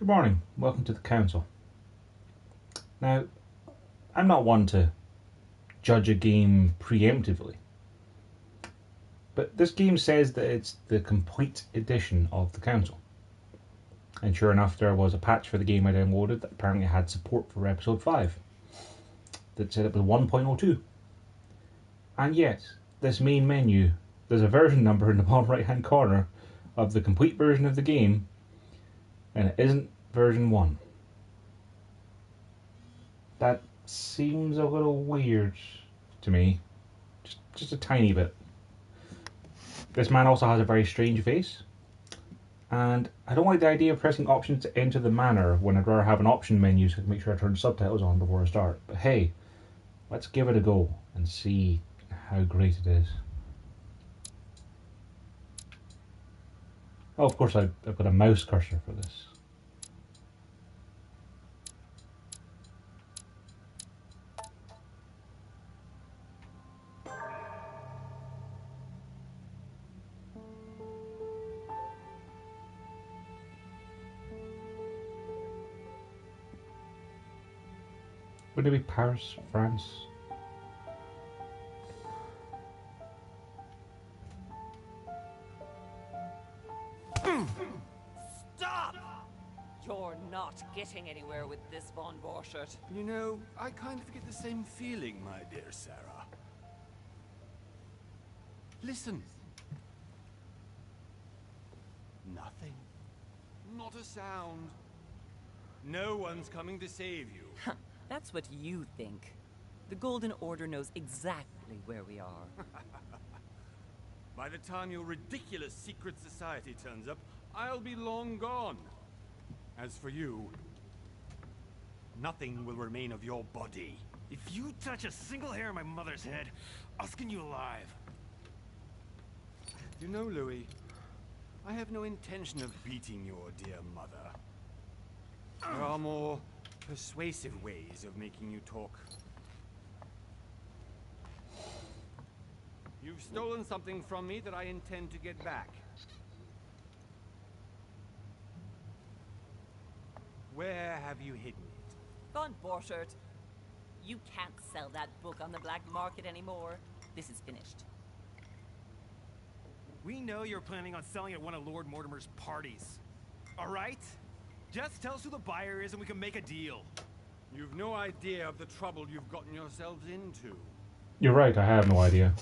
Good morning, welcome to the council. Now, I'm not one to judge a game preemptively, but this game says that it's the complete edition of the council. And sure enough, there was a patch for the game I downloaded that apparently had support for episode 5 that said it was 1.02. And yet, this main menu, there's a version number in the bottom right hand corner of the complete version of the game, and it isn't version 1. That seems a little weird to me. Just a tiny bit. This man also has a very strange face. And I don't like the idea of pressing options to enter the manor when I'd rather have an option menu so I can make sure I turn subtitles on before I start. But hey, let's give it a go and see how great it is. Oh, of course I've got a mouse cursor for this. Would it be Paris, France? Stop! You're not getting anywhere with this, Von Borchert. You know, I kind of get the same feeling, my dear Sarah. Listen. Nothing. Not a sound. No one's coming to save you. That's what you think. The Golden Order knows exactly where we are. By the time your ridiculous secret society turns up, I'll be long gone. As for you, nothing will remain of your body. If you touch a single hair on my mother's head, I'll skin you alive. You know, Louis, I have no intention of beating your dear mother. There are more persuasive ways of making you talk. You've stolen something from me that I intend to get back. Where have you hidden it? Von Borchert, you can't sell that book on the black market anymore. This is finished. We know you're planning on selling at one of Lord Mortimer's parties. All right? Just tell us who the buyer is and we can make a deal. You've no idea of the trouble you've gotten yourselves into. You're right, I have no idea.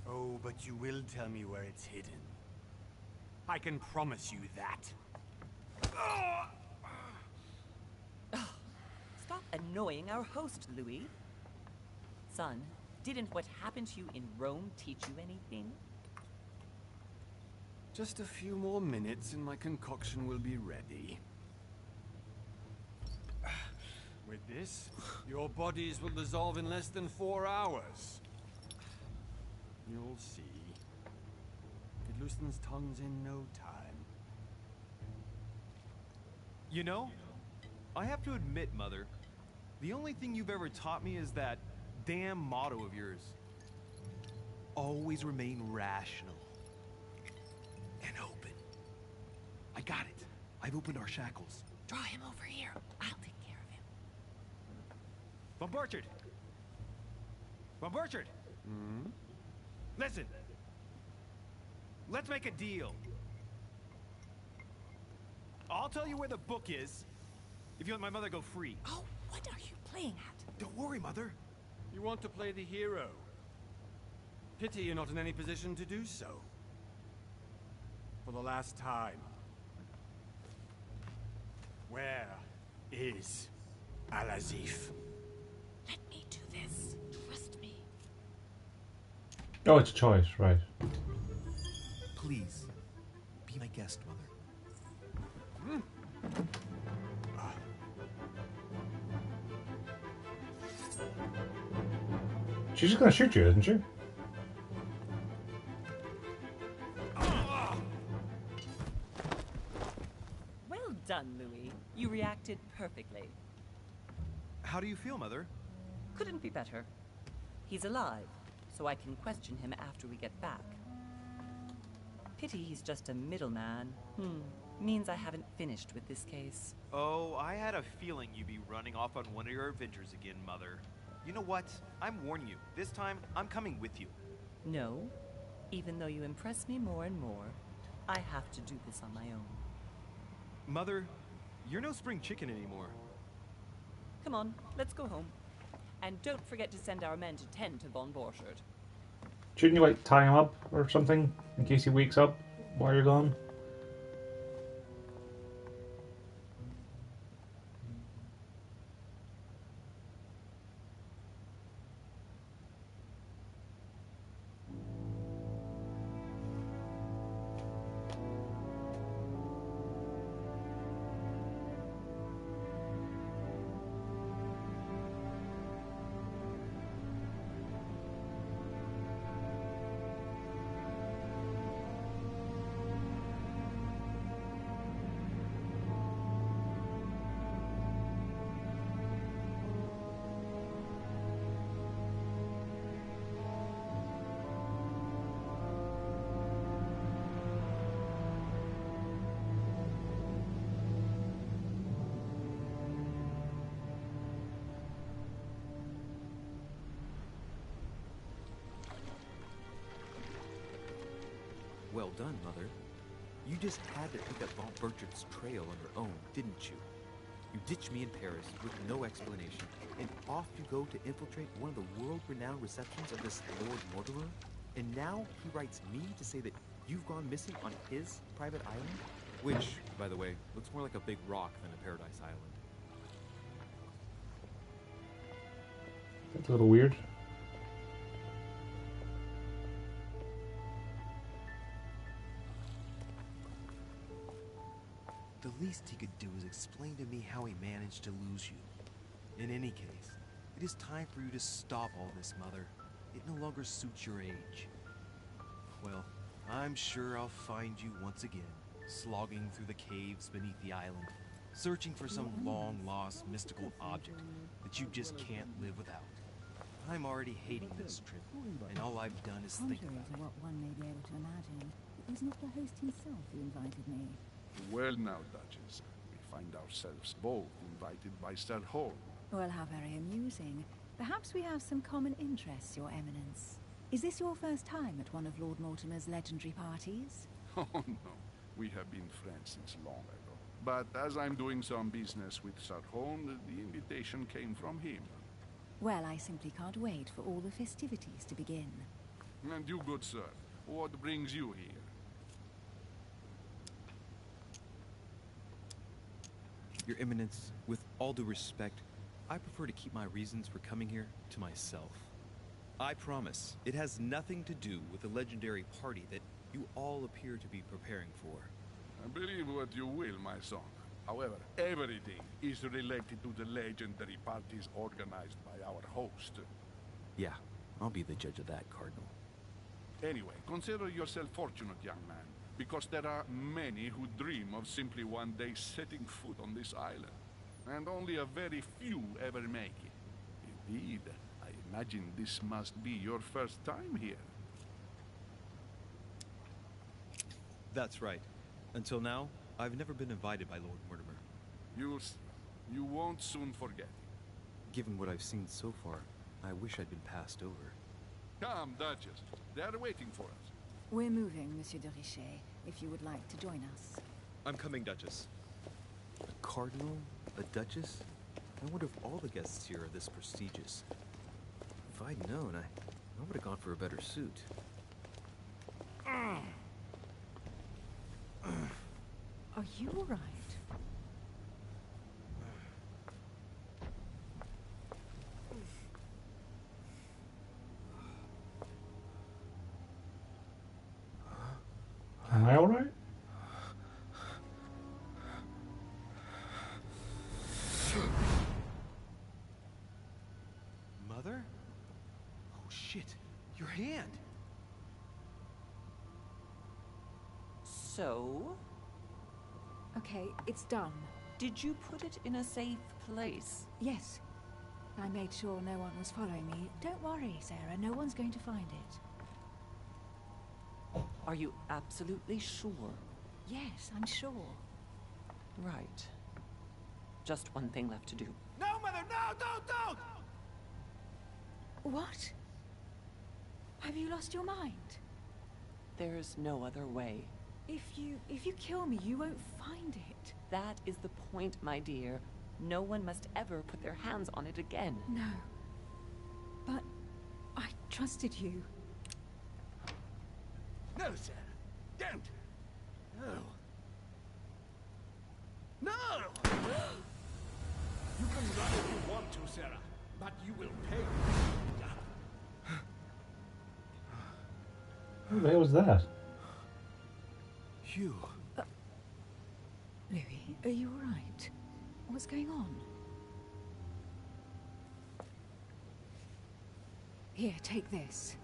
Oh, but you will tell me where it's hidden. I can promise you that. Stop annoying our host, Louis. Son, didn't what happened to you in Rome teach you anything? Just a few more minutes and my concoction will be ready. With this, your bodies will dissolve in less than 4 hours. You'll see. It loosens tongues in no time. You know, I have to admit, Mother, the only thing you've ever taught me is that damn motto of yours. Always remain rational. And open. I got it. I've opened our shackles. Draw him over here. I'll take care of him. Von Borchert! Von Borchert! Hmm? Listen. Let's make a deal. I'll tell you where the book is if you let my mother go free. Oh, what are you playing at? Don't worry, Mother. You want to play the hero. Pity you're not in any position to do so. For the last time. Where is Al-Azif? Let me do this. Trust me. Oh, it's a choice, right. Please, be my guest, Mother. She's just gonna shoot you, isn't she? Well done, Louis. You reacted perfectly. How do you feel, Mother? Couldn't be better. He's alive, so I can question him after we get back. Pity he's just a middleman. Means I haven't finished with this case. Oh, I had a feeling you'd be running off on one of your adventures again, Mother. You know what? I'm warning you. This time, I'm coming with you. No, even though you impress me more and more, I have to do this on my own. Mother, you're no spring chicken anymore. Come on, let's go home. And don't forget to send our men to tend to Von Borchard. Shouldn't you, like, tie him up or something in case he wakes up while you're gone? Well done, Mother. You just had to pick up Von Burchard's trail on your own, didn't you? You ditched me in Paris with no explanation, and off you go to infiltrate one of the world-renowned receptions of this Lord Mortimer? And now he writes me to say that you've gone missing on his private island? Which, by the way, looks more like a big rock than a paradise island. That's a little weird. The least he could do is explain to me how he managed to lose you. In any case, it is time for you to stop all this, Mother. It no longer suits your age. Well, I'm sure I'll find you once again, slogging through the caves beneath the island, searching for some long-lost mystical object that you just can't live without. I'm already hating this trip, and all I've done is think Contrary about to it. what one may be able to imagine, it was not the host himself who invited me. Well now, Duchess, we find ourselves both invited by Sir Holm. Well, how very amusing. Perhaps we have some common interests, Your Eminence. Is this your first time at one of Lord Mortimer's legendary parties? Oh no, we have been friends since long ago. But as I'm doing some business with Sir Holm, the invitation came from him. Well, I simply can't wait for all the festivities to begin. And you, good sir, what brings you here? Your Eminence, with all due respect, I prefer to keep my reasons for coming here to myself. I promise, it has nothing to do with the legendary party that you all appear to be preparing for. Believe what you will, my son. However, everything is related to the legendary parties organized by our host. Yeah, I'll be the judge of that, Cardinal. Anyway, consider yourself fortunate, young man, because there are many who dream of simply one day setting foot on this island, and only a very few ever make it. Indeed, I imagine this must be your first time here. That's right. Until now, I've never been invited by Lord Mortimer. You'll see. You won't soon forget. Given what I've seen so far, I wish I'd been passed over. Come, Duchess. They are waiting for us. We're moving, Monsieur de Richet, if you would like to join us. I'm coming, Duchess. A cardinal? A duchess? I wonder if all the guests here are this prestigious. If I'd known, I would have gone for a better suit. Are you all right? Am I alright? Mother? Oh shit, your hand! So, Okay, it's done. did you put it in a safe place? Yes. I made sure no one was following me. Don't worry, Sarah, no one's going to find it. Are you absolutely sure? Yes, I'm sure. Right. Just one thing left to do. No, Mother, no, don't! What? Have you lost your mind? There's no other way. If you kill me, you won't find it. That is the point, my dear. No one must ever put their hands on it again. No. But I trusted you. No, Sarah. Don't. No. No! You can run if you want to, Sarah, but you will pay. Who the hell was that? Hugh. Louis, are you all right? What's going on? Here, take this.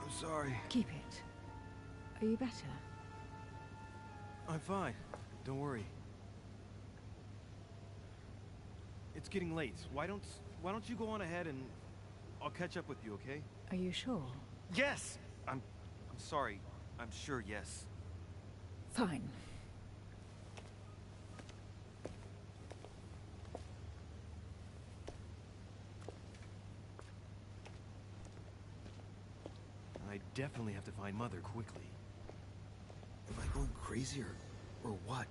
I'm sorry. Keep it. Are you better? I'm fine. Don't worry. It's getting late. Why don't you go on ahead and I'll catch up with you, okay? Are you sure? Yes! I'm sorry. I'm sure, yes. Fine. I definitely have to find Mother quickly. Am I going crazy or what?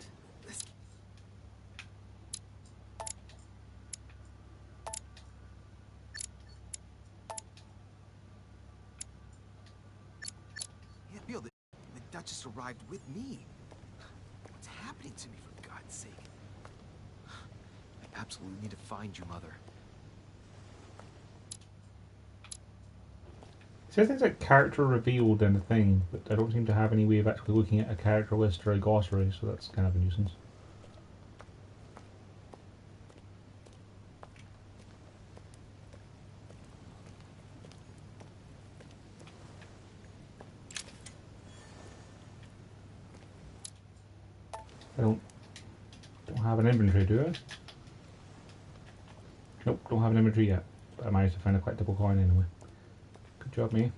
Can't feel the Duchess arrived with me. What's happening to me, for God's sake? I absolutely need to find you, Mother. It says things like character revealed in the thing, but I don't seem to have any way of actually looking at a character list or a glossary, so that's kind of a nuisance. I don't have an inventory, do I? Nope, don't have an inventory yet. But I managed to find a collectible coin anyway. Good job, me.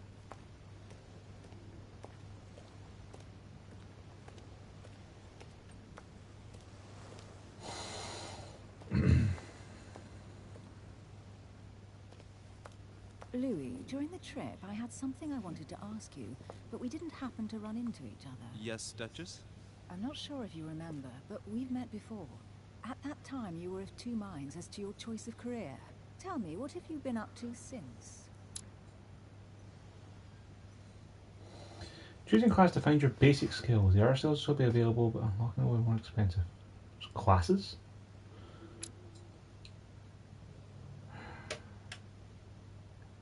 Louis, during the trip, I had something I wanted to ask you, but we didn't happen to run into each other. Yes, Duchess? I'm not sure if you remember, but we've met before. At that time, you were of two minds as to your choice of career. Tell me, what have you been up to since? Choosing class to find your basic skills. The other skills will be available, but unlocking them will be more expensive. Classes?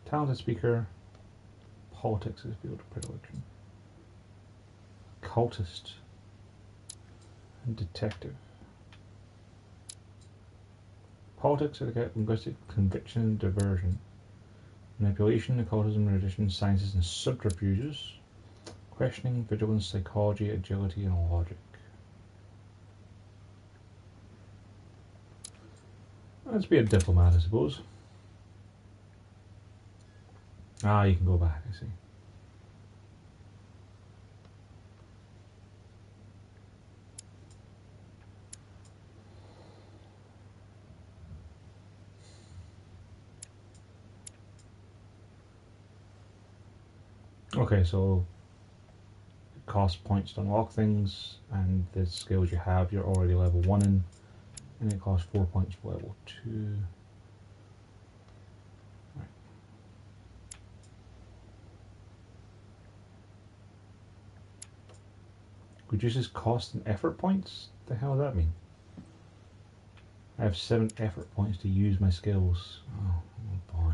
Talented speaker. Politics is field of predilection. Cultist. And detective. Politics are the linguistic conviction and diversion. Manipulation, occultism, rendition, sciences and subterfuges. Questioning, vigilance, psychology, agility and logic. Let's be a diplomat, I suppose. Ah, you can go back, I see. Okay, so it costs points to unlock things, and the skills you have you're already level 1 in, and it costs 4 points for level 2. Right. Reduces cost and effort points? The hell does that mean? I have 7 effort points to use my skills. Oh boy.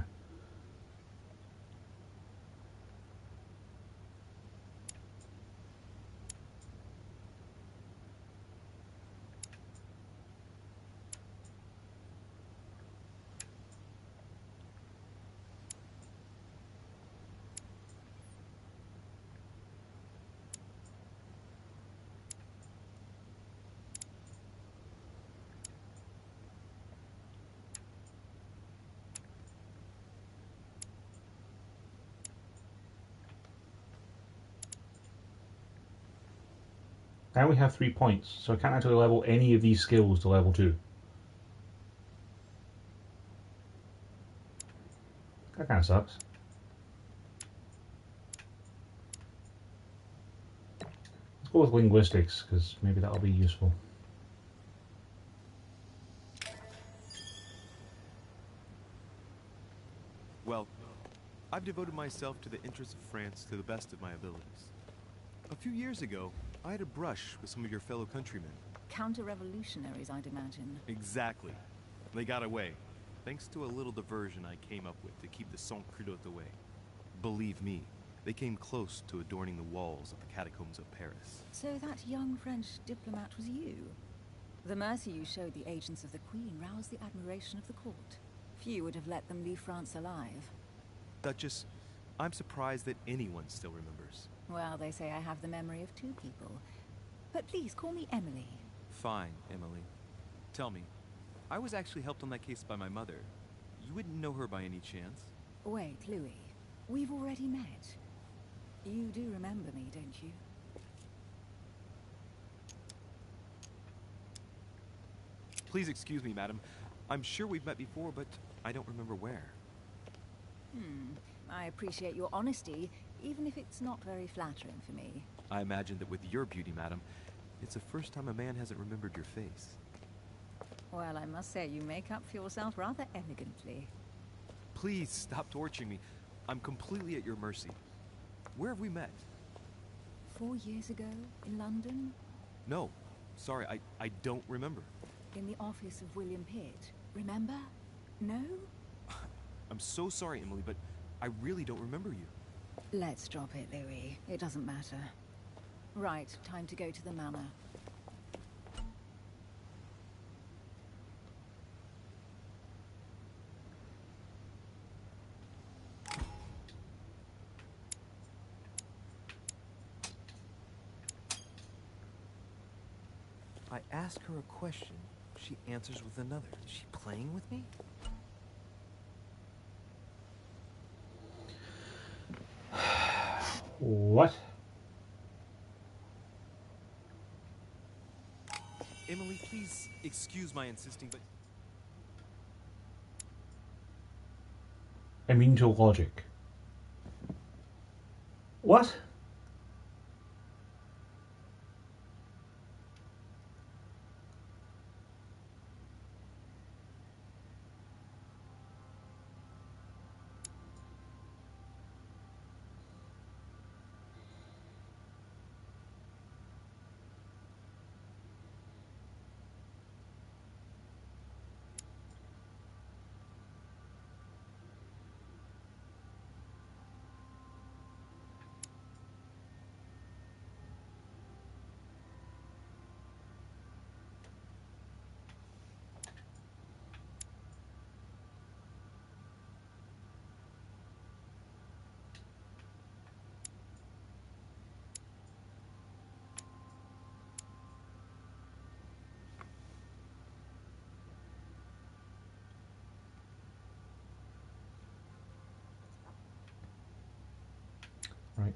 Now we have 3 points, so I can't actually level any of these skills to level 2. That kind of sucks. Let's go with linguistics, because maybe that'll be useful. Well, I've devoted myself to the interests of France to the best of my abilities. A few years ago, I had a brush with some of your fellow countrymen. Counter-revolutionaries, I'd imagine. Exactly. They got away, thanks to a little diversion I came up with to keep the sans-culottes away. Believe me, they came close to adorning the walls of the catacombs of Paris. So that young French diplomat was you? The mercy you showed the agents of the Queen roused the admiration of the court. Few would have let them leave France alive. Duchess, I'm surprised that anyone still remembers. Well, they say I have the memory of 2 people. But please, call me Emily. Fine, Emily. Tell me, I was actually helped on that case by my mother. You wouldn't know her by any chance? Wait, Louis. We've already met. You do remember me, don't you? Please excuse me, madam. I'm sure we've met before, but I don't remember where. I appreciate your honesty, even if it's not very flattering for me. I imagine that with your beauty, madam, it's the first time a man hasn't remembered your face. Well, I must say, you make up for yourself rather elegantly. Please stop torturing me. I'm completely at your mercy. Where have we met? 4 years ago, in London? No. Sorry, I don't remember. In the office of William Pitt. Remember? No? I'm so sorry, Emily, but I really don't remember you. Let's drop it, Louis. It doesn't matter. Right, time to go to the manor. I ask her a question, she answers with another. Is she playing with me? What? Emily, please excuse my insisting, but... I mean to logic. What? Right.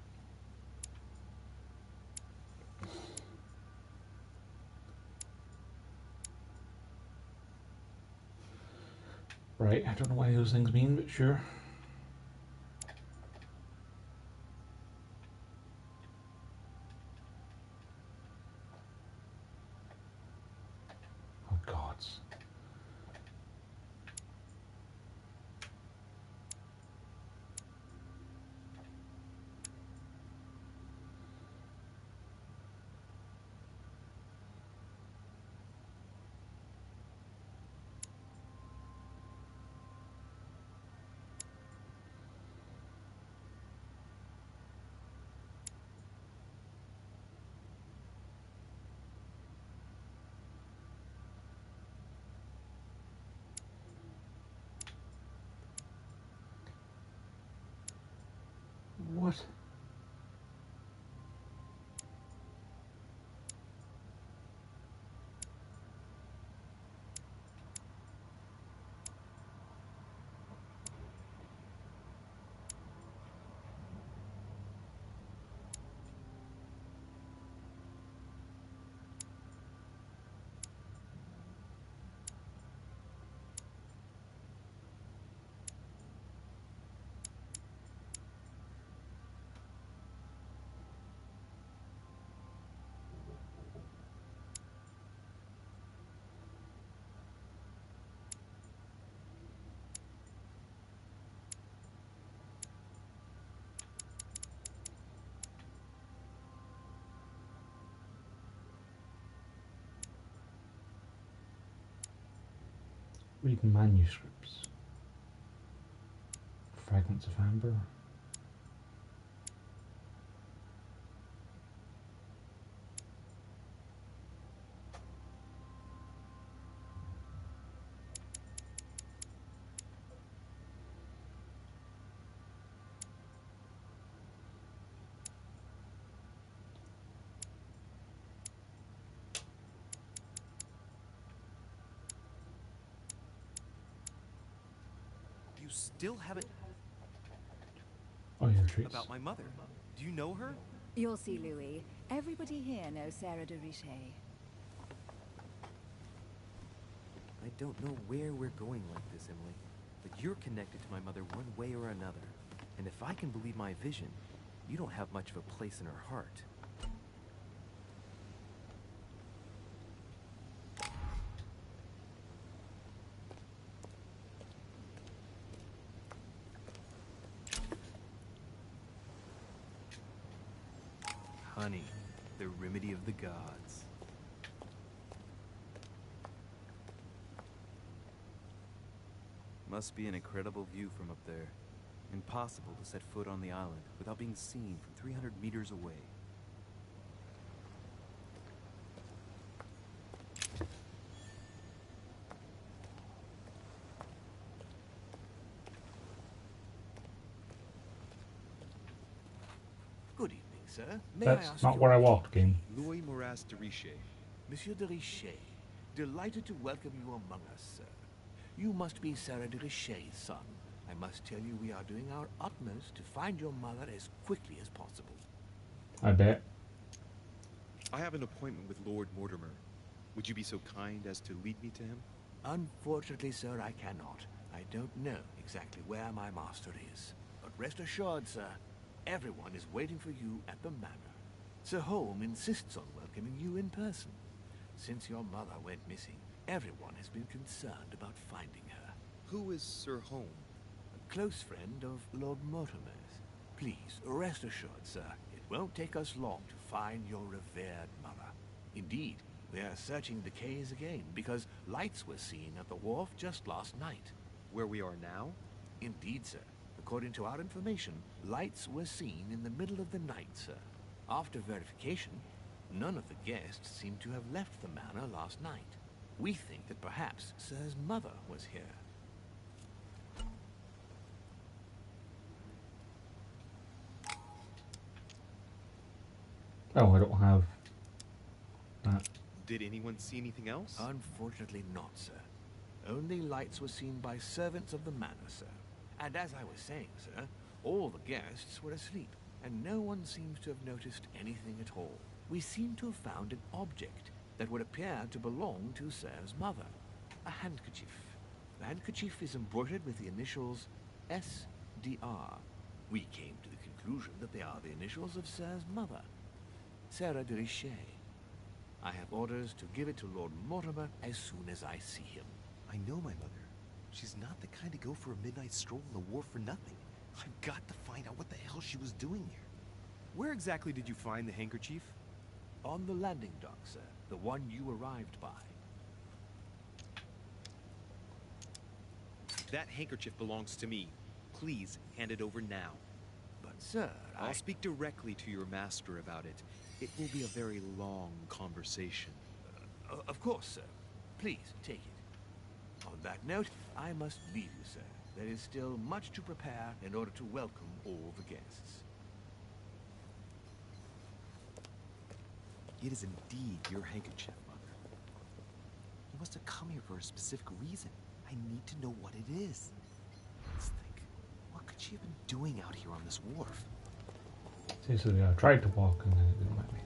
Right, I don't know what those things mean, but sure. Oh, gods. Reading manuscripts. Fragments of amber. You still haven't... Oh, yeah, treats. About my mother. Do you know her? You'll see, Louis. Everybody here knows Sarah de Richet. I don't know where we're going like this, Emily, but you're connected to my mother one way or another. And if I can believe my vision, you don't have much of a place in her heart. Honey, the remedy of the gods. Must be an incredible view from up there. Impossible to set foot on the island without being seen from 300 meters away. Good evening, sir. May That's I ask not your where I name? walked, game. Louis Moras de Richet. Monsieur de Richet. Delighted to welcome you among us, sir. You must be Sarah de Richet's son. I must tell you we are doing our utmost to find your mother as quickly as possible. I bet. I have an appointment with Lord Mortimer. Would you be so kind as to lead me to him? Unfortunately, sir, I cannot. I don't know exactly where my master is. But rest assured, sir, everyone is waiting for you at the manor. Sir Holm insists on welcoming you in person. Since your mother went missing, everyone has been concerned about finding her. Who is Sir Holm? A close friend of Lord Mortimer's. Please, rest assured, sir, it won't take us long to find your revered mother. Indeed, we are searching the quays again because lights were seen at the wharf just last night. Where we are now? Indeed, sir. According to our information, lights were seen in the middle of the night, sir. After verification, none of the guests seem to have left the manor last night. We think that perhaps Sir's mother was here. Oh, I don't have that. Did anyone see anything else? Unfortunately not, sir. Only lights were seen by servants of the manor, sir. And as I was saying, sir, all the guests were asleep, and no one seems to have noticed anything at all. We seem to have found an object that would appear to belong to Sir's mother. A handkerchief. The handkerchief is embroidered with the initials SDR. We came to the conclusion that they are the initials of Sir's mother, Sarah de Richet. I have orders to give it to Lord Mortimer as soon as I see him. I know my mother. She's not the kind to go for a midnight stroll on the wharf for nothing. I've got to find out what the hell she was doing here. Where exactly did you find the handkerchief? On the landing dock, sir. The one you arrived by. That handkerchief belongs to me. Please hand it over now. But, sir, I'll speak directly to your master about it. It will be a very long conversation. Of course, sir. Please, take it. On that note, I must leave you, sir. There is still much to prepare in order to welcome all the guests. It is indeed your handkerchief, Mother. You must have come here for a specific reason. I need to know what it is. Let's think. What could she have been doing out here on this wharf? Seriously, I tried to walk and then it didn't let me.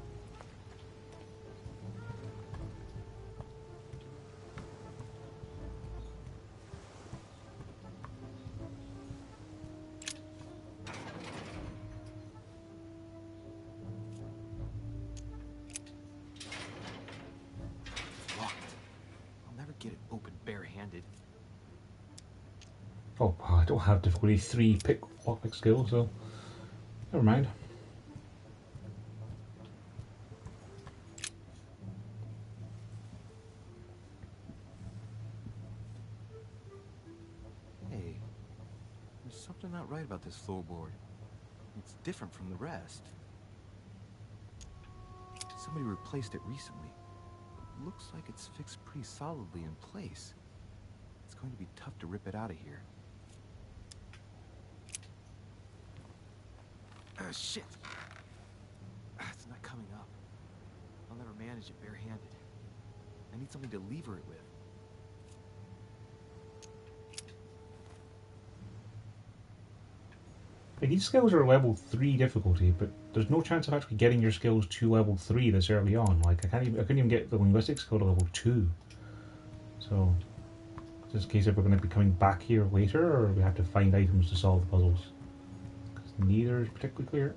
It's locked. I'll never get it open barehanded. Oh, I don't have difficulty 3 lockpick skill, so never mind. Something not right about this floorboard. It's different from the rest. Somebody replaced it recently. It looks like it's fixed pretty solidly in place. It's going to be tough to rip it out of here. Shit! It's not coming up. I'll never manage it barehanded. I need something to lever it with. These skills are level 3 difficulty, but there's no chance of actually getting your skills to level 3 this early on. Like, I couldn't even get the linguistics skill to level 2. So, is this a case if we're going to be coming back here later, or we have to find items to solve the puzzles? Because neither is particularly clear.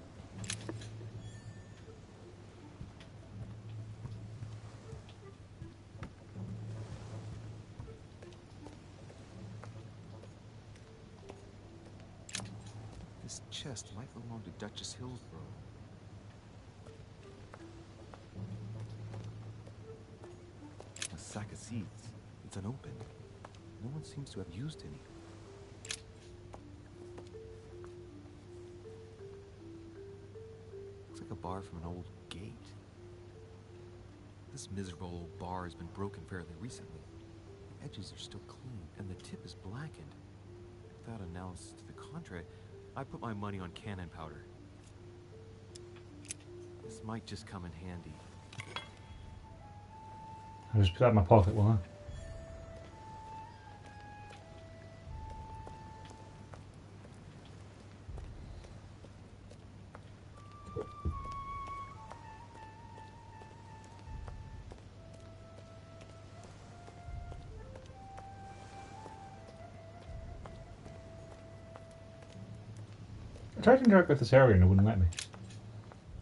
This chest might belong to Duchess Hillsborough. A sack of seeds. It's unopened. No one seems to have used any. Looks like a bar from an old gate. This miserable old bar has been broken fairly recently. The edges are still clean, and the tip is blackened. Without analysis to the contrary, I put my money on cannon powder. This might just come in handy. I'll just put that in my pocket, will I? I tried to interact with this area and it wouldn't let me.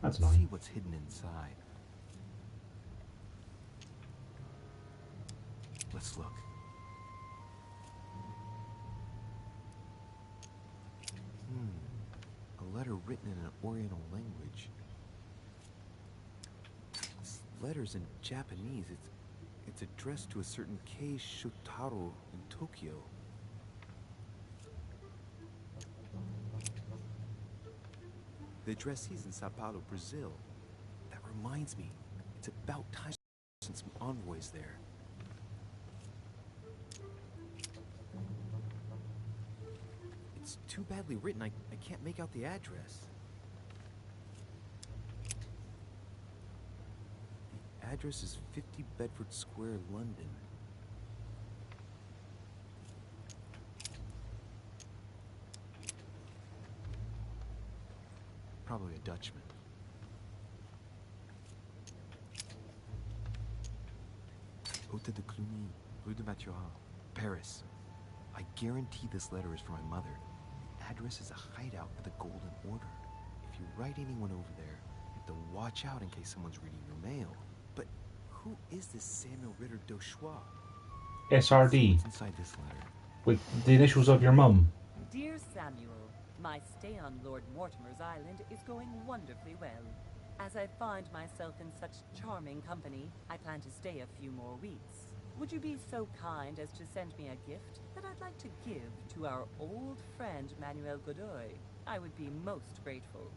That's Let's see annoying. what's hidden inside. Let's look. A letter written in an Oriental language. This letter's in Japanese. It's addressed to a certain Kei Shotaro in Tokyo. The addressee's in Sao Paulo, Brazil. That reminds me, it's about time since some envoys there. It's too badly written, I can't make out the address. The address is 50 Bedford Square, London. Probably a Dutchman. Hôtel de Cluny, Rue de Mathurin, Paris. I guarantee this letter is for my mother. The address is a hideout for the Golden Order. If you write anyone over there, you have to watch out in case someone's reading your mail. But who is this Samuel Ritter d'Auchois? SRD. What's inside this letter? With the initials of your mum. Dear Samuel, my stay on Lord Mortimer's island is going wonderfully well. As I find myself in such charming company, I plan to stay a few more weeks. Would you be so kind as to send me a gift that I'd like to give to our old friend Manuel Godoy? I would be most grateful.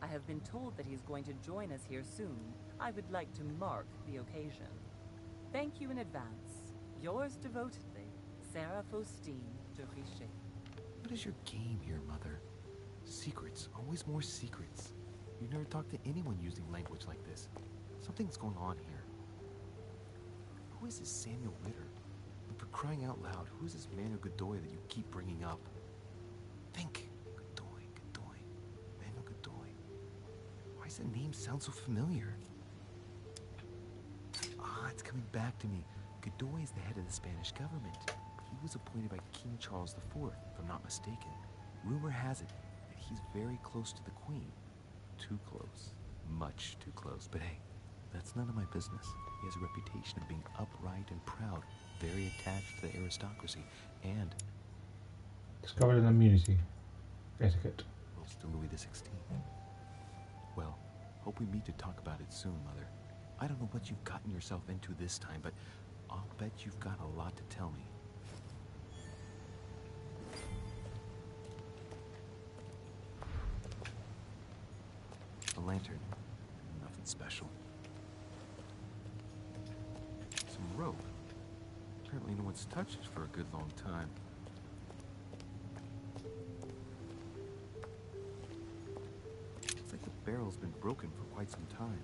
I have been told that he's going to join us here soon. I would like to mark the occasion. Thank you in advance. Yours devotedly, Sarah Faustine de Richet. What is your game here, Mother? Secrets, always more secrets. You never talk to anyone using language like this. Something's going on here. Who is this Samuel Ritter? And for crying out loud, who is this Manuel Godoy that you keep bringing up? Think. Godoy. Manuel Godoy. Why does that name sound so familiar? Ah, it's coming back to me. Godoy is the head of the Spanish government. He was appointed by King Charles IV, if I'm not mistaken. Rumor has it that he's very close to the Queen. Too close. Much too close. But hey, that's none of my business. He has a reputation of being upright and proud, very attached to the aristocracy, and Discovered an immunity. Etiquette. close to Louis XVI. Well, hope we meet to talk about it soon, Mother. I don't know what you've gotten yourself into this time, but I'll bet you've got a lot to tell me. lantern. Nothing special. Some rope. Apparently no one's touched it for a good long time. Looks like the barrel's been broken for quite some time.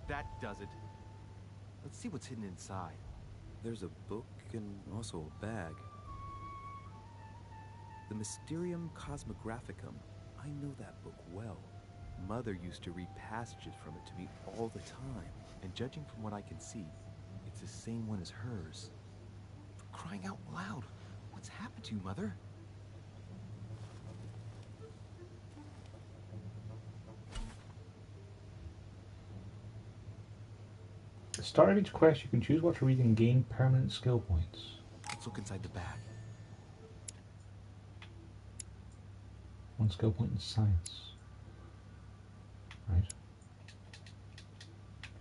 That does it. Let's see what's hidden inside. There's a book and also a bag. The Mysterium Cosmographicum. I know that book well. Mother used to read passages from it to me all the time. And judging from what I can see, it's the same one as hers. For crying out loud, what's happened to you, Mother? At the start of each quest, you can choose what to read and gain permanent skill points. Let's look inside the bag. 1 skill point in science. Right.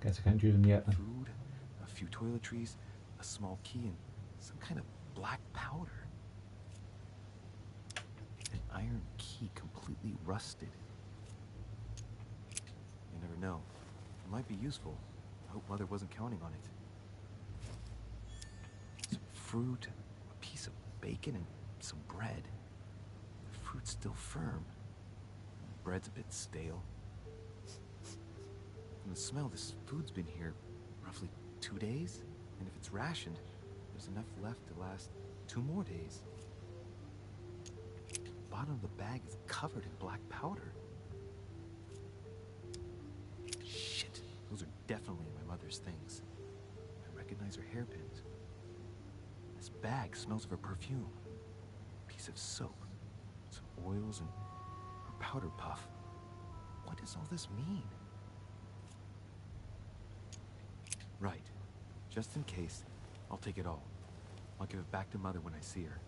Guess I can't use them yet then. Food, a few toiletries, a small key, and some kind of black powder. An iron key completely rusted. You never know. It might be useful. I hope Mother wasn't counting on it. Some fruit, a piece of bacon, and some bread. The fruit's still firm. The bread's a bit stale. From the smell, this food's been here roughly 2 days. And if it's rationed, there's enough left to last 2 more days. The bottom of the bag is covered in black powder. Shit, those are definitely my mother's things. I recognize her hairpins. This bag smells of her perfume. A piece of soap, some oils, and her powder puff. What does all this mean? Right. Just in case, I'll take it all. I'll give it back to Mother when I see her.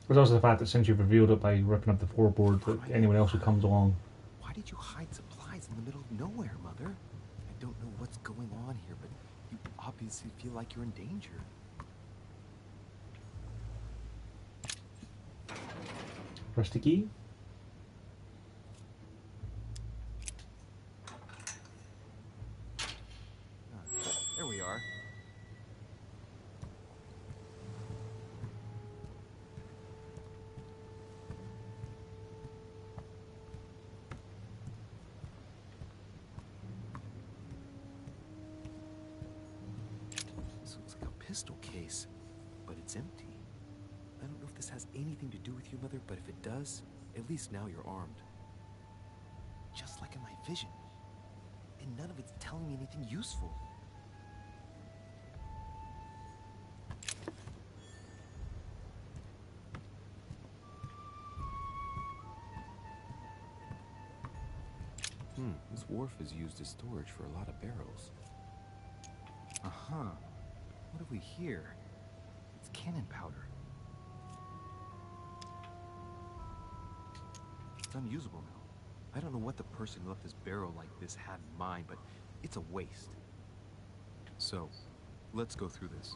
There's also the fact that since you've revealed it by ripping up the floorboard, that anyone else who comes along. Why did you hide supplies in the middle of nowhere, Mother? I don't know what's going on here, but you obviously feel like you're in danger. Rusty key? There we are. This looks like a pistol case, but it's empty. I don't know if this has anything to do with you, Mother, but if it does, at least now you're armed. Just like in my vision. And none of it's telling me anything useful. This wharf is used as storage for a lot of barrels. Uh-huh. What have we here? It's cannon powder. It's unusable now. I don't know what the person who left this barrel like this had in mind, but it's a waste. So, let's go through this.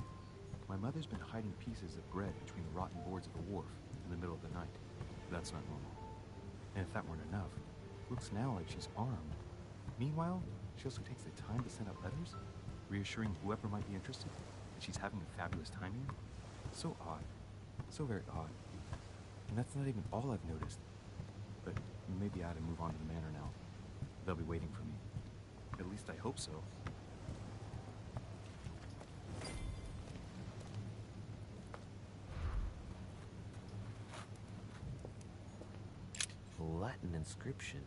My mother's been hiding pieces of bread between the rotten boards of the wharf in the middle of the night. That's not normal. And if that weren't enough, looks now like she's armed. Meanwhile, she also takes the time to send out letters, reassuring whoever might be interested that she's having a fabulous time here. So odd. So very odd. And that's not even all I've noticed. But maybe I ought to move on to the manor now. They'll be waiting for me. At least I hope so. Latin inscription.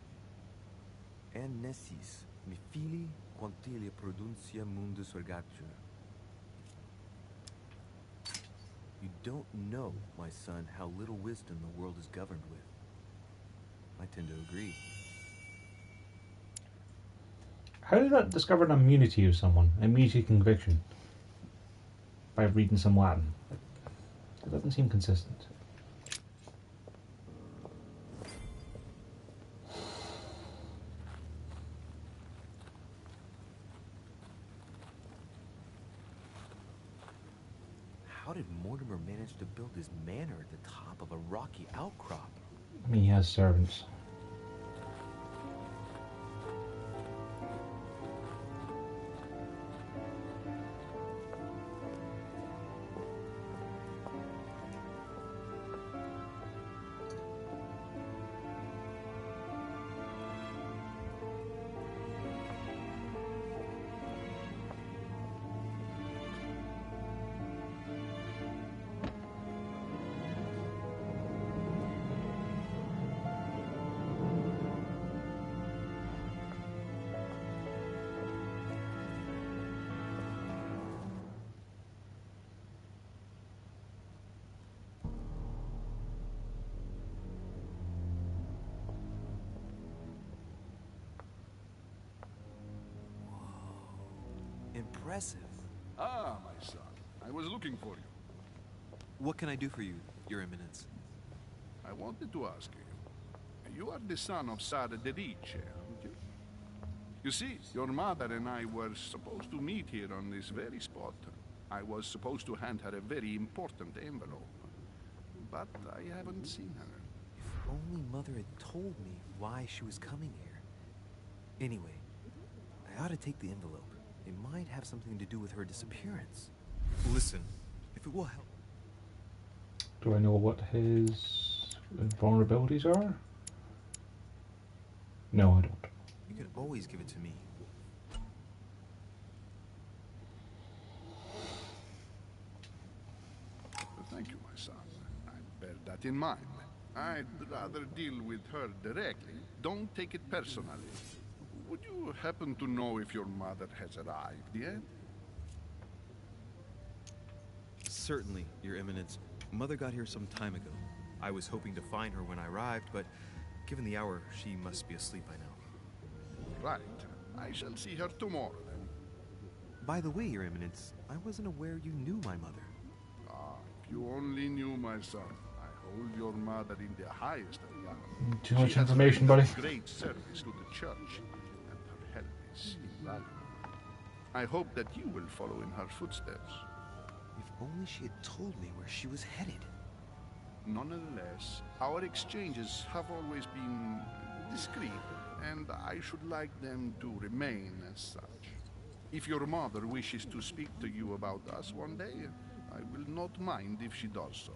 Nessis, mi fili, quantilia produncia mundus ergatur. You don't know, my son, how little wisdom the world is governed with. I tend to agree. How did that discover an immunity of someone? Immunity conviction? By reading some Latin. It doesn't seem consistent. How did Mortimer manage to build his manor at the top of a rocky outcrop? I mean, he has servants. Impressive. Ah, my son. I was looking for you. What can I do for you, Your Eminence? I wanted to ask you. You are the son of Sara de Ricci, aren't you? You see, your mother and I were supposed to meet here on this very spot. I was supposed to hand her a very important envelope. But I haven't seen her. If only Mother had told me why she was coming here. Anyway, I ought to take the envelope. It might have something to do with her disappearance. Listen, if it will help. Do I know what his vulnerabilities are? No, I don't. You can always give it to me. Thank you, my son. I bear that in mind. I'd rather deal with her directly. Don't take it personally. Would you happen to know if your mother has arrived yet? Certainly, Your Eminence. Mother got here some time ago. I was hoping to find her when I arrived, but given the hour, she must be asleep by now. Right. I shall see her tomorrow, then. By the way, Your Eminence, I wasn't aware you knew my mother. Ah, if you only knew, my son. I hold your mother in the highest regard. Too much She has information, buddy. rendered great service to the church, and her help is invaluable. I hope that you will follow in her footsteps. If only she had told me where she was headed. Nonetheless, our exchanges have always been discreet, and I should like them to remain as such. If your mother wishes to speak to you about us one day, I will not mind if she does so.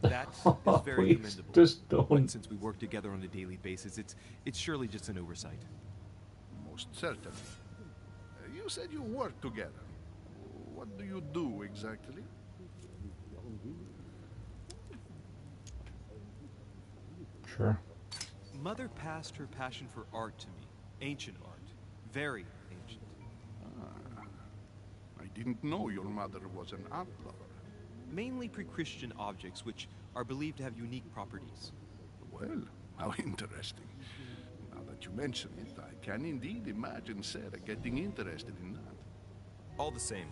That is very Please, commendable. just don't. But since we work together on a daily basis, it's surely just an oversight. Most certainly. You said you work together. What do you do exactly? Sure. Mother passed her passion for art to me. Ancient art. Very ancient. Ah, I didn't know your mother was an art lover. Mainly pre-Christian objects, which are believed to have unique properties. Well, how interesting. Now that you mention it, I can indeed imagine Sarah getting interested in that. All the same,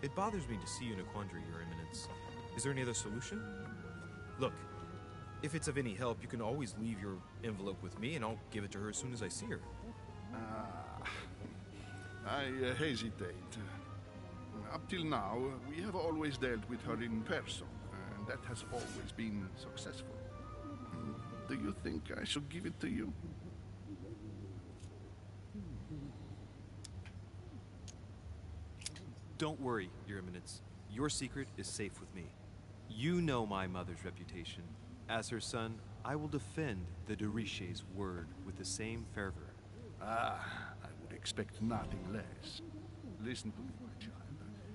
it bothers me to see you in a quandary, Your Eminence. Is there any other solution? Look, if it's of any help, you can always leave your envelope with me, and I'll give it to her as soon as I see her. I hesitate. Up till now, we have always dealt with her in person, and that has always been successful. Do you think I should give it to you? Don't worry, Your Eminence. Your secret is safe with me. You know my mother's reputation. As her son, I will defend the de Richet's word with the same fervor. Ah, I would expect nothing less. Listen to me, my child.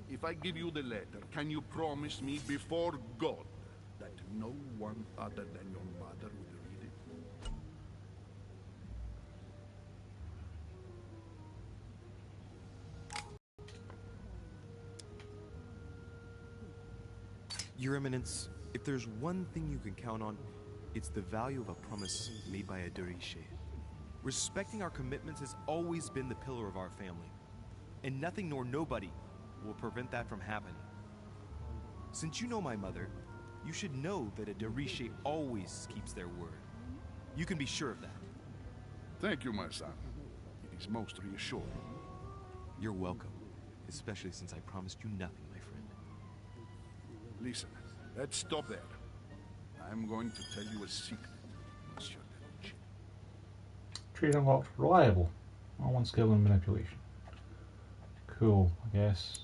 If I give you the letter, can you promise me before God that no one other than your mother will read it? Your Eminence, if there's one thing you can count on, it's the value of a promise made by a de Richet. Respecting our commitments has always been the pillar of our family. And nothing nor nobody will prevent that from happening. Since you know my mother, you should know that a de Riche always keeps their word. You can be sure of that. Thank you, my son. It is most reassuring. You're welcome. Especially since I promised you nothing, my friend. Listen, let's stop there. I'm going to tell you a secret, Monsieur de Riche. Trade unlocked. Reliable. On one skill in manipulation. Cool, I guess.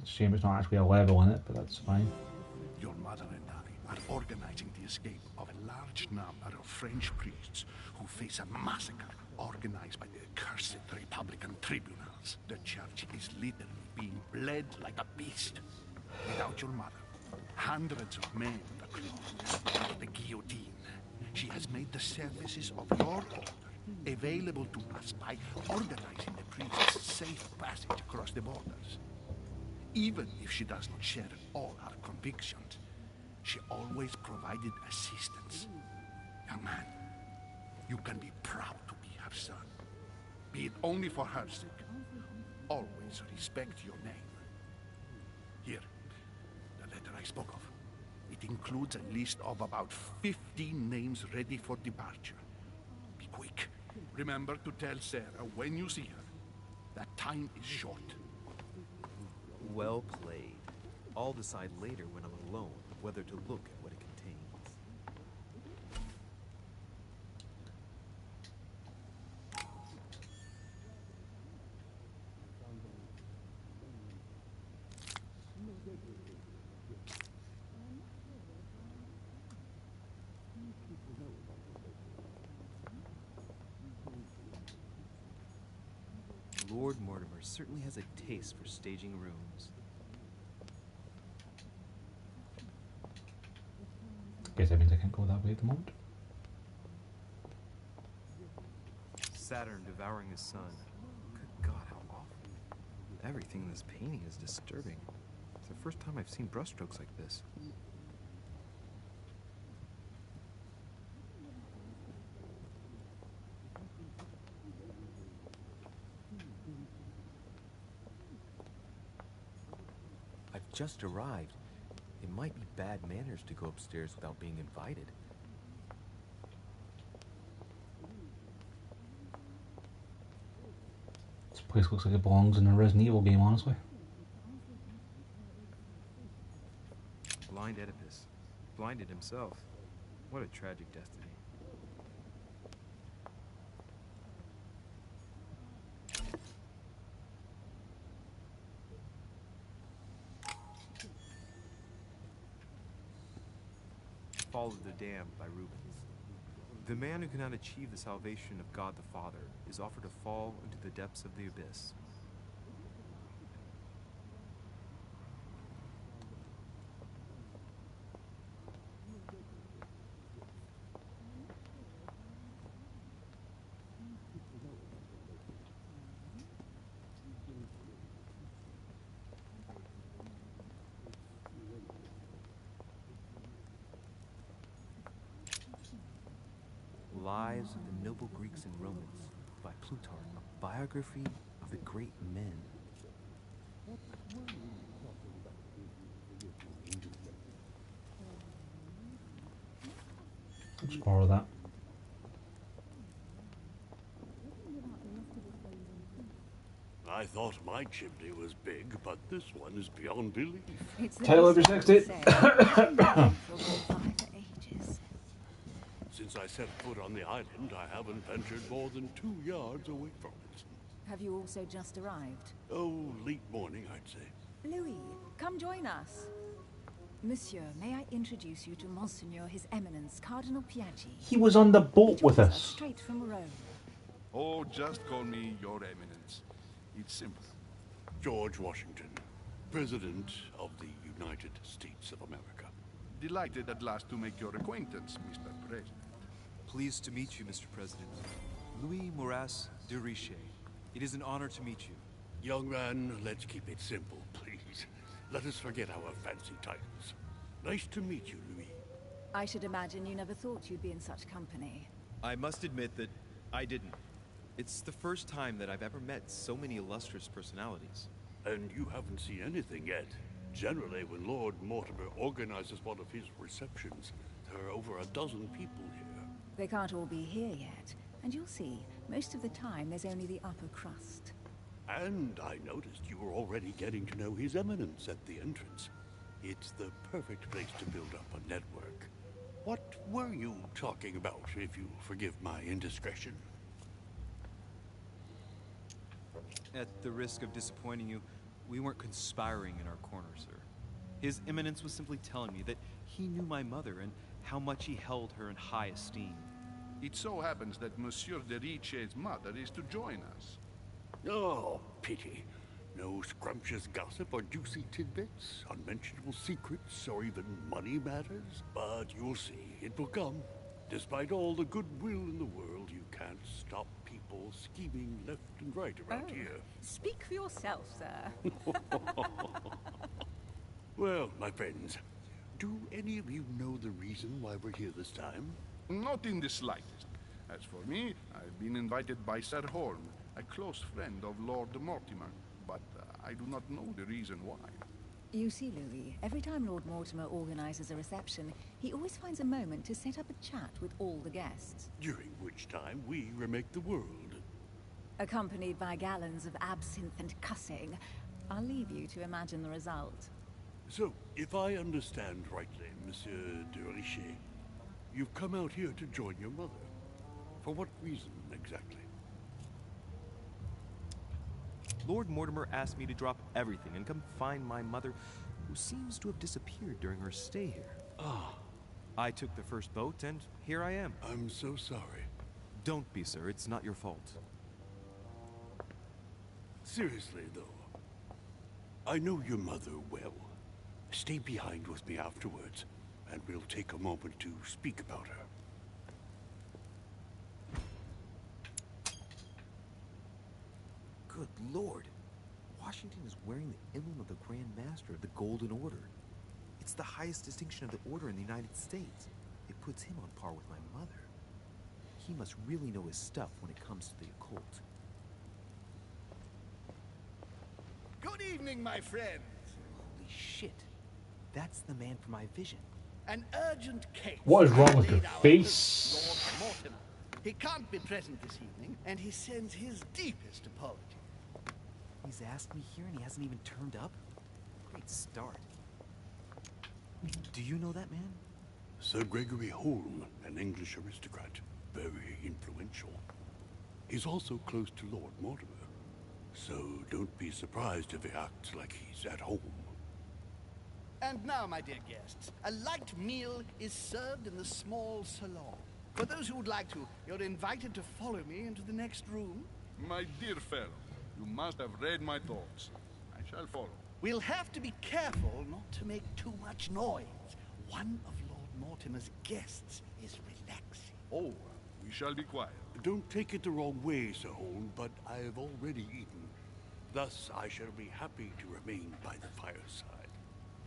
It's a shame it's not actually a level in it, but that's fine. Your mother and I are organizing the escape of a large number of French priests who face a massacre organized by the accursed Republican tribunals. The church is literally being bled like a beast. Without your mother, hundreds of men on the cross, the guillotine. She has made the services of your order available to us by organizing the priests' safe passage across the borders. Even if she does not share all our convictions, she always provided assistance. Young man, you can be proud to be her son. Be it only for her sake. Always respect your name. Here, the letter I spoke of. It includes a list of about 15 names ready for departure. Be quick. Remember to tell Sarah when you see her that time is short. Well played. I'll decide later when I'm alone whether to look at what it contains. Lord Mortimer certainly has a taste for staging rooms. Guess that means I can't go that way at the moment. Saturn devouring his son. Good God, how awful. Everything in this painting is disturbing. It's the first time I've seen brushstrokes like this. I've just arrived. It might be bad manners to go upstairs without being invited. This place looks like it belongs in a Resident Evil game, honestly. Blind Oedipus. Blinded himself. What a tragic destiny. Fall of the Damned by Rubens. The man who cannot achieve the salvation of God the Father is offered to fall into the depths of the abyss. Lives of the Noble Greeks and Romans by Plutarch, a biography of the great men. I'll just borrow that. I thought my chimney was big, but this one is beyond belief. Title of your sex tape. Since I set foot on the island, I haven't ventured more than 2 yards away from it. Have you also just arrived? Oh, late morning, I'd say. Louis, come join us. Monsieur, may I introduce you to Monseigneur His Eminence, Cardinal Piaggi? He was on the boat with us. Straight from Rome. Oh, just call me Your Eminence. It's simple. George Washington, President of the United States of America. Delighted at last to make your acquaintance, Mr. President. Pleased to meet you, Mr. President. Louis Moras de Riche. It is an honor to meet you. Young man, let's keep it simple, please. Let us forget our fancy titles. Nice to meet you, Louis. I should imagine you never thought you'd be in such company. I must admit that I didn't. It's the first time that I've ever met so many illustrious personalities. And you haven't seen anything yet. Generally, when Lord Mortimer organizes one of his receptions, there are over a dozen people here. They can't all be here yet, and you'll see, most of the time there's only the upper crust. And I noticed you were already getting to know His Eminence at the entrance. It's the perfect place to build up a network. What were you talking about, if you forgive my indiscretion? At the risk of disappointing you, we weren't conspiring in our corner, sir. His Eminence was simply telling me that he knew my mother and how much he held her in high esteem. It so happens that Monsieur de Riche's mother is to join us. Oh, pity. No scrumptious gossip or juicy tidbits, unmentionable secrets, or even money matters. But you'll see, it will come. Despite all the goodwill in the world, you can't stop people scheming left and right around here. Speak for yourself, sir. Well, my friends, do any of you know the reason why we're here this time? Not in the slightest. As for me, I've been invited by Sir Horn, a close friend of Lord Mortimer, but I do not know the reason why. You see, Louis, every time Lord Mortimer organizes a reception, he always finds a moment to set up a chat with all the guests. During which time we remake the world. Accompanied by gallons of absinthe and cussing. I'll leave you to imagine the result. So, if I understand rightly, Monsieur de Richet, you've come out here to join your mother. For what reason, exactly? Lord Mortimer asked me to drop everything and come find my mother, who seems to have disappeared during her stay here. Ah. I took the first boat, and here I am. I'm so sorry. Don't be, sir. It's not your fault. Seriously, though, I know your mother well. Stay behind with me afterwards, and we'll take a moment to speak about her. Good Lord. Washington is wearing the emblem of the Grand Master of the Golden Order. It's the highest distinction of the Order in the United States. It puts him on par with my mother. He must really know his stuff when it comes to the occult. Good evening, my friends. Holy shit. That's the man for my vision. An urgent case. What is wrong with laid your out face? Lord Mortimer. He can't be present this evening, and he sends his deepest apologies. He's asked me here and he hasn't even turned up? Great start. Do you know that man? Sir Gregory Holm, an English aristocrat, very influential. He's also close to Lord Mortimer, so don't be surprised if he acts like he's at home. And now, my dear guests, a light meal is served in the small salon. For those who would like to, you're invited to follow me into the next room. My dear fellow, you must have read my thoughts. I shall follow. We'll have to be careful not to make too much noise. One of Lord Mortimer's guests is relaxing. Oh, we shall be quiet. Don't take it the wrong way, Sir Holm, but I have already eaten. Thus, I shall be happy to remain by the fireside.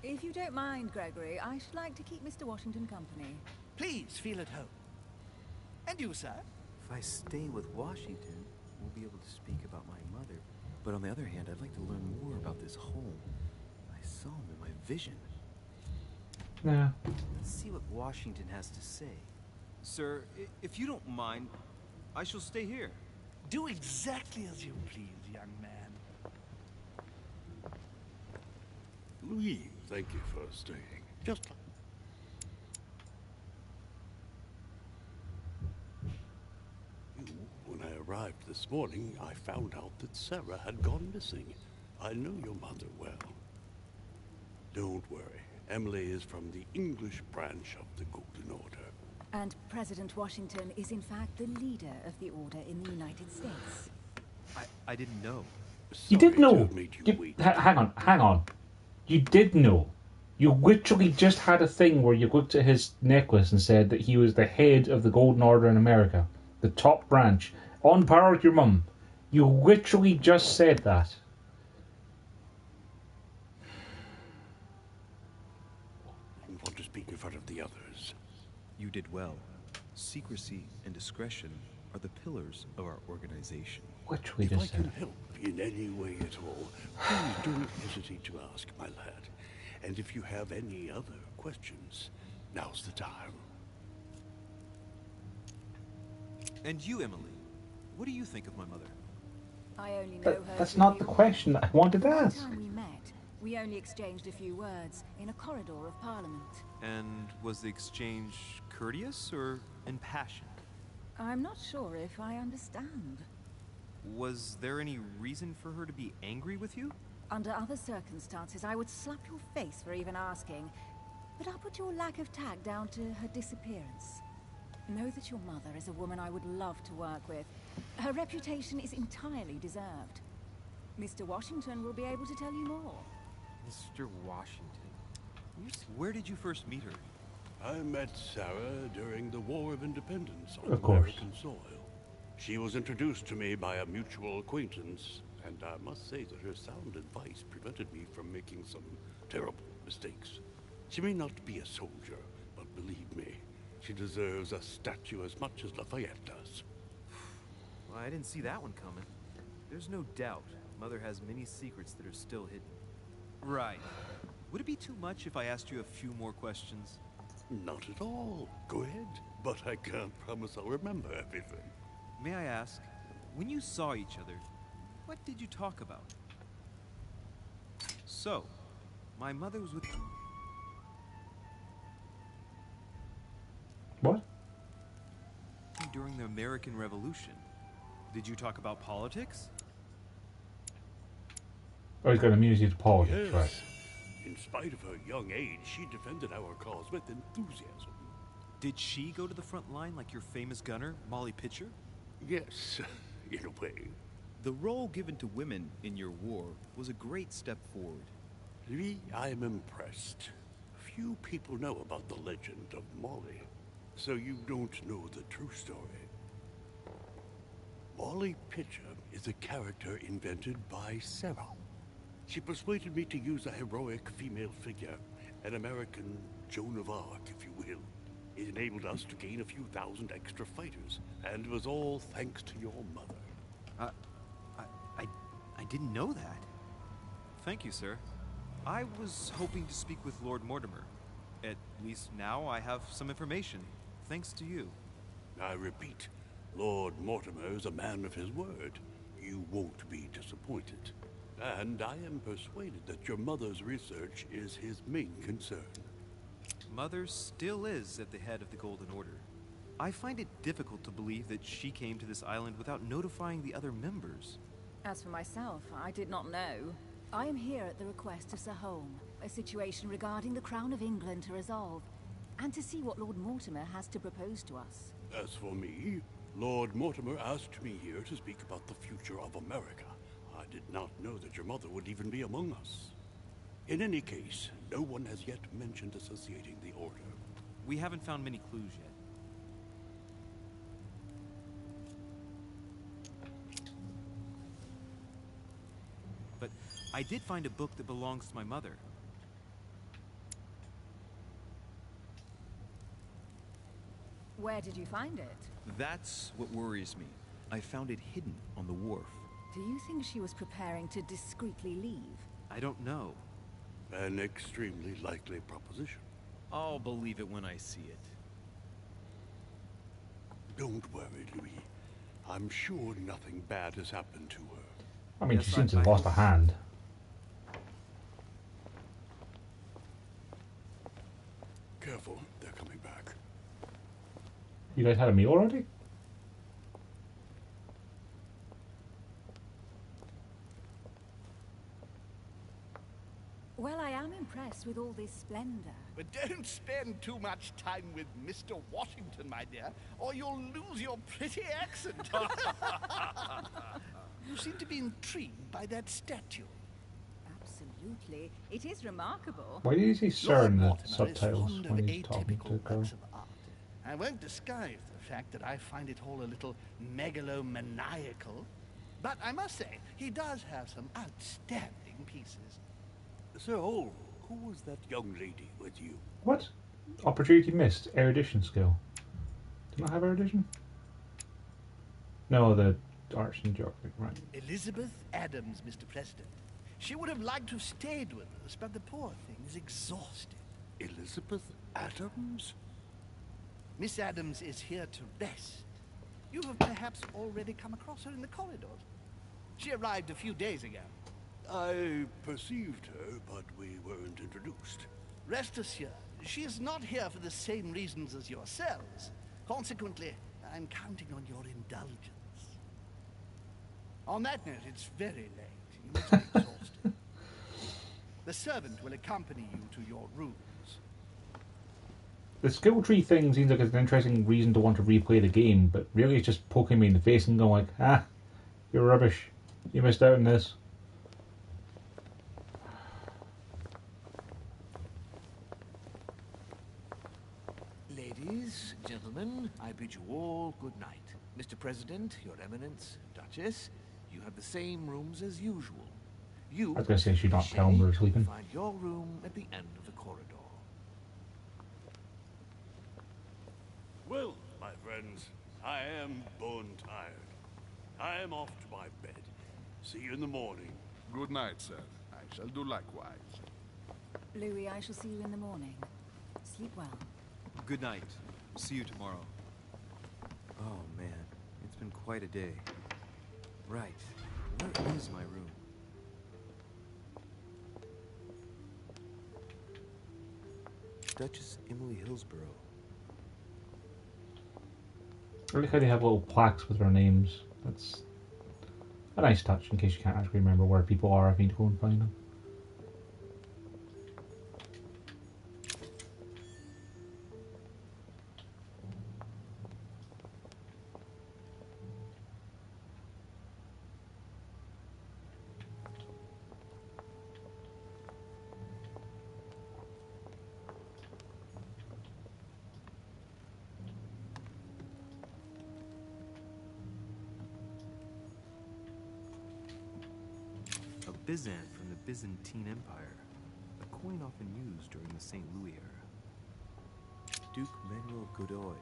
If you don't mind, Gregory, I should like to keep Mr. Washington company. Please feel at home. And you, sir? If I stay with Washington, we'll be able to speak about my mother. But on the other hand, I'd like to learn more about this home. I saw him in my vision. Yeah. Let's see what Washington has to say. Sir, if you don't mind, I shall stay here. Do exactly as you please, young man. Louis, thank you for staying. Just you, when I arrived this morning, I found out that Sarah had gone missing. I know your mother well. Don't worry. Emily is from the English branch of the Golden Order. And President Washington is in fact the leader of the Order in the United States. I didn't know. You did Sorry to know. have made you wait. Hang on. You did know. You literally just had a thing where you looked at his necklace and said that he was the head of the Golden Order in America, the top branch, on par with your mum. You literally just said that. I didn't want to speak in front of the others. You did well. Secrecy and discretion are the pillars of our organization. Which we If I just can said. help in any way at all, please don't hesitate to ask, my lad. And if you have any other questions, now's the time. And you, Emily, what do you think of my mother? I only know But her that's through not the the question that I wanted to One ask. time we met, we only exchanged a few words in a corridor of Parliament. And was the exchange courteous or impassioned? I'm not sure if I understand. Was there any reason for her to be angry with you? Under other circumstances, I would slap your face for even asking, but I'll put your lack of tact down to her disappearance. Know that your mother is a woman I would love to work with. Her reputation is entirely deserved. Mr. Washington will be able to tell you more. Mr. Washington. Where did you first meet her? I met Sarah during the War of Independence on Of course. American soil. She was introduced to me by a mutual acquaintance, and I must say that her sound advice prevented me from making some terrible mistakes. She may not be a soldier, but believe me, she deserves a statue as much as Lafayette does. Well, I didn't see that one coming. There's no doubt Mother has many secrets that are still hidden. Right. Would it be too much if I asked you a few more questions? Not at all. Go ahead. But I can't promise I'll remember everything. May I ask, when you saw each other, what did you talk about? So, my mother was with What? you during the American Revolution. Did you talk about politics? Oh, he's got to music to politics, Yes. right? In spite of her young age, she defended our cause with enthusiasm. Did she go to the front line like your famous gunner, Molly Pitcher? Yes, in a way. The role given to women in your war was a great step forward. Lee, I am impressed. Few people know about the legend of Molly, so you don't know the true story. Molly Pitcher is a character invented by Sarah. She persuaded me to use a heroic female figure, an American Joan of Arc, if you will. It enabled us to gain a few thousand extra fighters, and it was all thanks to your mother. I didn't know that. Thank you, sir. I was hoping to speak with Lord Mortimer. At least now I have some information, thanks to you. I repeat, Lord Mortimer is a man of his word. You won't be disappointed. And I am persuaded that your mother's research is his main concern. Mother still is at the head of the Golden Order. I find it difficult to believe that she came to this island without notifying the other members. As for myself, I did not know. I am here at the request of Sir Holm, a situation regarding the Crown of England to resolve, and to see what Lord Mortimer has to propose to us. As for me, Lord Mortimer asked me here to speak about the future of America. I did not know that your mother would even be among us. In any case, no one has yet mentioned associating the Order. We haven't found many clues yet. But I did find a book that belongs to my mother. Where did you find it? That's what worries me. I found it hidden on the wharf. Do you think she was preparing to discreetly leave? I don't know. An extremely likely proposition. I'll believe it when I see it. Don't worry, Louis. I'm sure nothing bad has happened to her. I mean, Yes, she seems to I have lost a hand. Careful, they're coming back. You guys had a meal already? Well, I am impressed with all this splendor. But don't spend too much time with Mr. Washington, my dear, or you'll lose your pretty accent. You seem to be intrigued by that statue. Absolutely. It is remarkable. Why did you say sir in the Mortimer is subtitles fond when of he's talking to a atypical girl? works of art. I won't disguise the fact that I find it all a little megalomaniacal, but I must say, he does have some outstanding pieces. Sir Holm, who was that young lady with you? What? Opportunity missed. Erudition skill. Do you not have erudition? No, the arts and geography, right. Elizabeth Adams, Mr. President. She would have liked to have stayed with us, but the poor thing is exhausted. Elizabeth Adams? Miss Adams is here to rest. You have perhaps already come across her in the corridors. She arrived a few days ago. I perceived her, but we weren't introduced. Rest assured, she is not here for the same reasons as yourselves. Consequently, I'm counting on your indulgence. On that note, it's very late. You must be exhausted. The servant will accompany you to your rooms. The skill tree thing seems like it's an interesting reason to want to replay the game, but really it's just poking me in the face and going like, ah, you're rubbish. You missed out on this. Ladies, gentlemen, I bid you all good night. Mr. President, Your Eminence, Duchess, you have the same rooms as usual. You, I was going to say, should not tell them we're sleeping. find your room at the end of the corridor. Well, my friends, I am bone tired. I am off to my bed. See you in the morning. Good night, sir. I shall do likewise. Louis, I shall see you in the morning. Sleep well. Good night. See you tomorrow. Oh man, it's been quite a day. Right, where is my room? Duchess Emily Hillsborough. I like how they have little plaques with their names. That's a nice touch in case you can't actually remember where people are if you need to go and find them. A Byzant from the Byzantine Empire. A coin often used during the St. Louis era. Duke Manuel Godoy.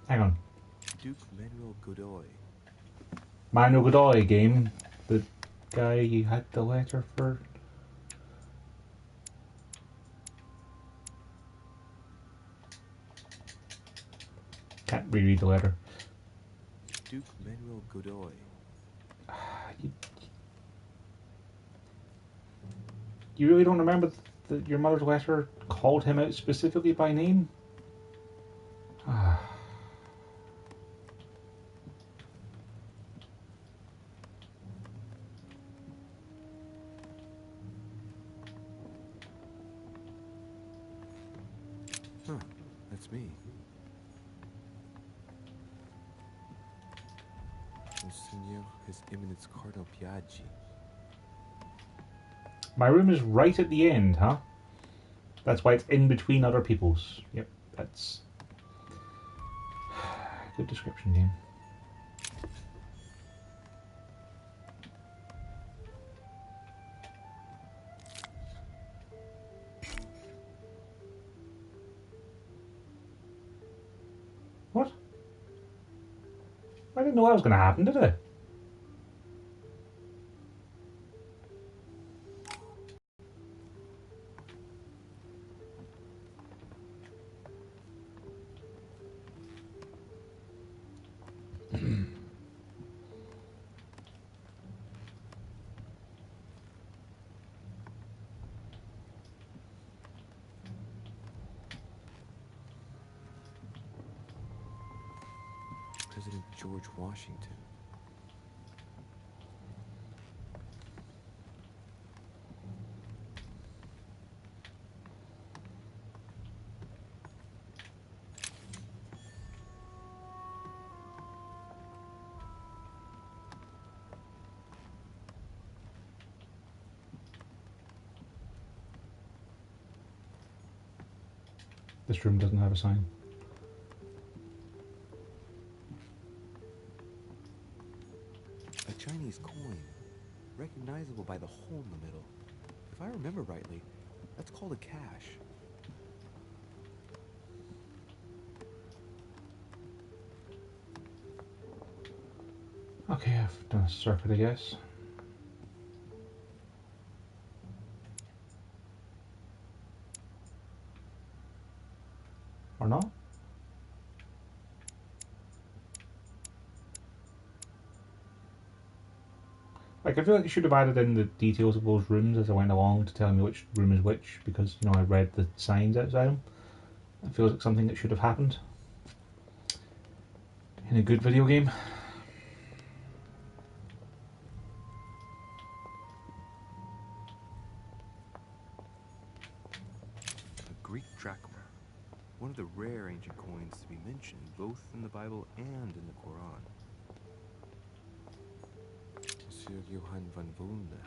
Hang on. Duke Manuel Godoy. Manuel Godoy game. The guy you had the letter for. Can't reread the letter. Duke Manuel Godoy. You really don't remember that your mother's letter called him out specifically by name? Huh, that's me. Monsignor, His Eminence Cardinal Piaggi. My room is right at the end, huh? That's why it's in between other people's. Yep, that's... Good description, game. What? I didn't know that was going to happen, did I? President George Washington. This room doesn't have a sign. A Chinese coin, recognizable by the hole in the middle. If I remember rightly, that's called a cash. Okay, I've done a circuit, I guess. Or not? Like, I feel like you should have added in the details of those rooms as I went along to tell me which room is which, because, you know, I read the signs outside them. It feels like something that should have happened in a good video game. A Greek drachma. One of the rare ancient coins to be mentioned both in the Bible and in the Quran. Monsieur Johann van Volnde.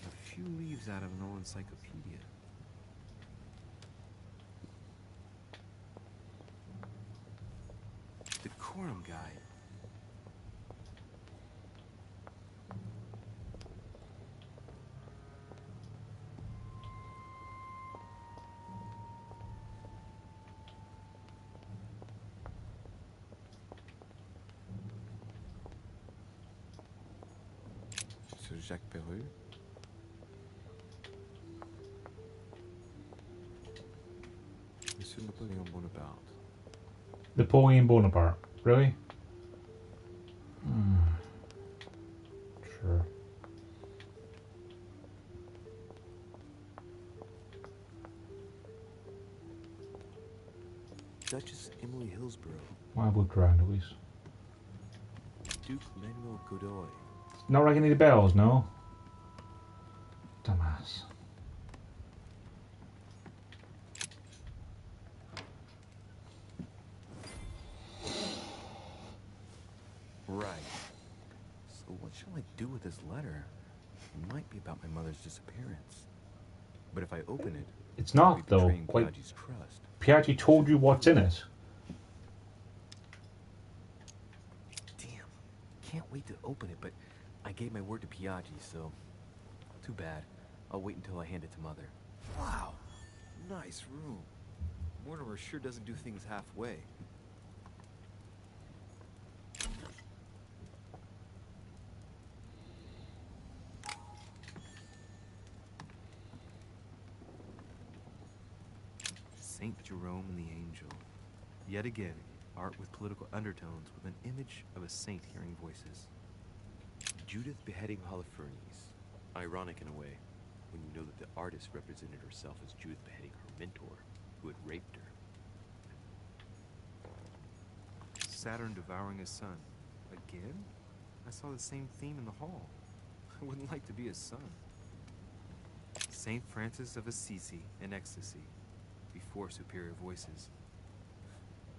A few leaves out of an old encyclopedia. Decorum guide. Sir Jacques Perreux. Monsieur Napoleon Bonaparte. Napoleon Bonaparte. Really? Sure. Duchess Emily Hillsborough. Why would around at least? Duke Manuel Godoy. Not ringing any bells, no? Dumbass. Right. So what shall I do with this letter? It might be about my mother's disappearance. But if I open it, It's not, I'll be though. betraying Like, Piaggi's trust. Piaggi told you what's in it. Damn. Can't wait to open it, but I gave my word to Piaggi, so too bad. I'll wait until I hand it to Mother. Wow. Nice room. Mortimer sure doesn't do things halfway. Saint Jerome and the Angel. Yet again, art with political undertones with an image of a saint hearing voices. Judith beheading Holofernes. Ironic in a way, when you know that the artist represented herself as Judith beheading her mentor, who had raped her. Saturn devouring his son. Again? I saw the same theme in the hall. I wouldn't like to be his son. Saint Francis of Assisi in ecstasy, before superior voices.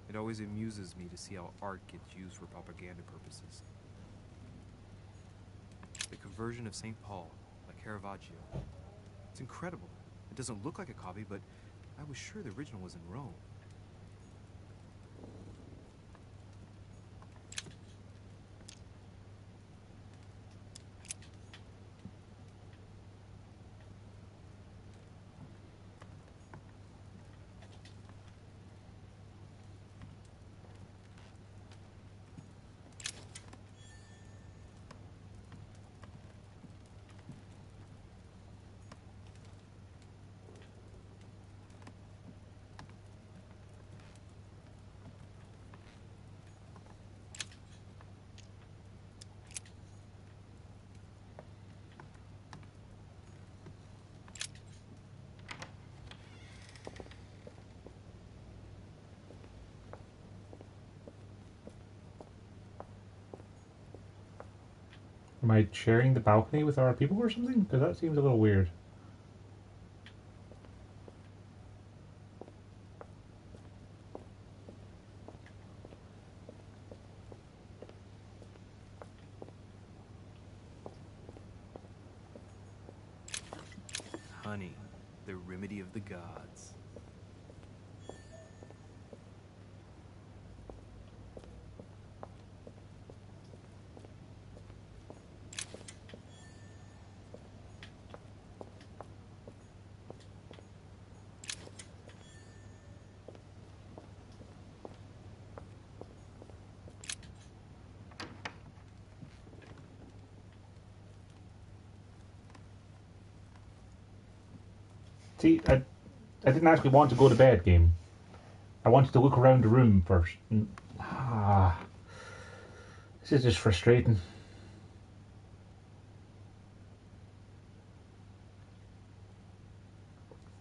It always amuses me to see how art gets used for propaganda purposes. The conversion of St. Paul by Caravaggio. It's incredible. It doesn't look like a copy, but I was sure the original was in Rome. Am I sharing the balcony with other people or something? Because that seems a little weird. Honey, the remedy of the gods. See, I didn't actually want to go to bed, game. I wanted to look around the room first. This is just frustrating.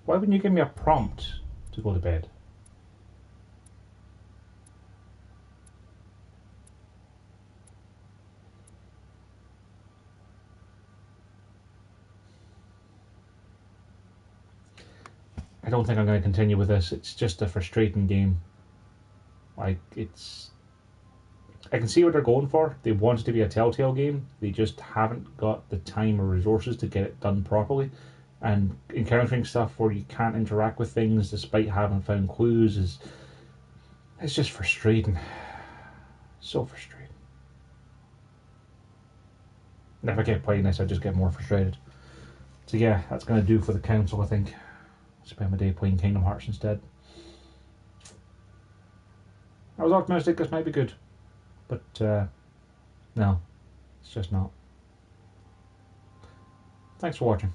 Why wouldn't you give me a prompt to go to bed? I don't think I'm going to continue with this. It's just a frustrating game. Like, it's... I can see what they're going for. They want it to be a Telltale game. They just haven't got the time or resources to get it done properly. And encountering stuff where you can't interact with things despite having found clues is... It's just frustrating. So frustrating. And if I keep playing this, I just get more frustrated. So yeah, that's going to do for the council, I think. Spend my day playing Kingdom Hearts instead. I was optimistic this might be good. But, no. It's just not. Thanks for watching.